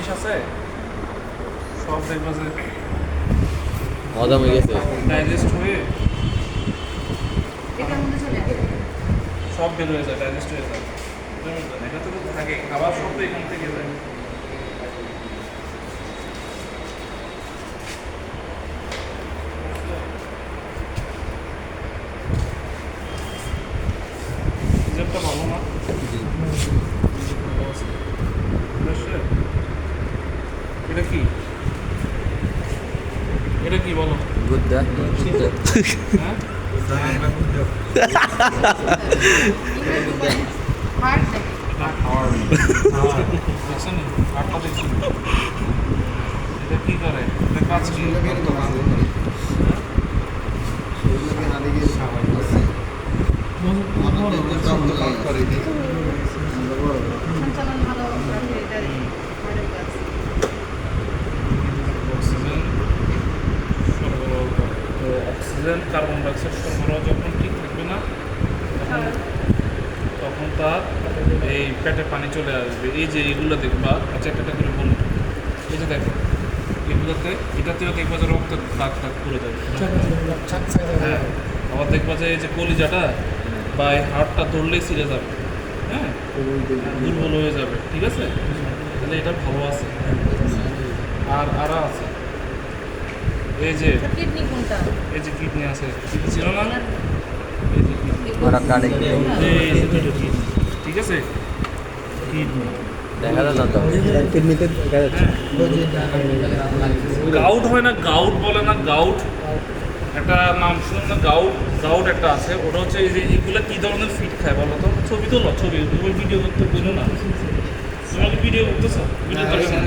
জিনিস আছে সব দেখবা যে হজম হয়ে গেছে। ডাইজেস্ট হয়ে এটার মধ্যে চলে আসে। সব বের হয়ে যায়, ডাইজেস্ট হয়ে যায়। এটা তো থাকে, খাবার সব তো এখান থেকে যায়। রিজাল্টটা ভালো না? এটা কি? এটা কি বলো? গুদ্দা হ্যাঁ? হার্ট দেখে। এটা হাড়। দেখছেন? হাড়টা দেখছেন? এটা কি করে? এটা কাজ কি? সঞ্চালন ভালো রাখে এটার হার্টের কাজ। অক্সিজেন সরবরাহ করে। তো অক্সিজেন কার্বন ডাইঅক্সাইড সরবরাহ যখন ঠিক থাকবে না তখন তার এই পেটে পানি চলে আসবে। এই যে এগুলো দেখবা, আচ্ছা একটা করে বলুন, এই যে দেখো এগুলোতে, এটাতেও দেখবা যে রক্ত দাগ দাগ করে যাবে। হ্যাঁ, আবার দেখবা যে এই যে কলিজাটা বা এই হাড়টা ধরলেই ছিঁড়ে যাবে। হ্যাঁ, দুর্বল হয়ে যাবে। ঠিক আছে, তাহলে এটা ভালো আছে। আর আরা আছে, এই যে কিডনি কোনটা? এই যে কিডনি আছে, কিডনি ছিল না? এই যে কিডনি, ওরা কাটে এই যে দুটো কিডনি। ঠিক আছে, কিডনি। দেখা যায় না তো। কিডনিতে দেখা যাচ্ছে। গাউট হয় না, গাউট বলে না, গাউট একটা নাম শুনুন না, গাউট। গাউট একটা আছে, ওটা হচ্ছে এই যে এগুলো কি ধরনের ফিট খায় বলো তো? ছবি তোলো, ছবি, তুমি ভিডিও করতে বলো না, তুমি ভিডিও করতেছো, ভিডিও করবে না।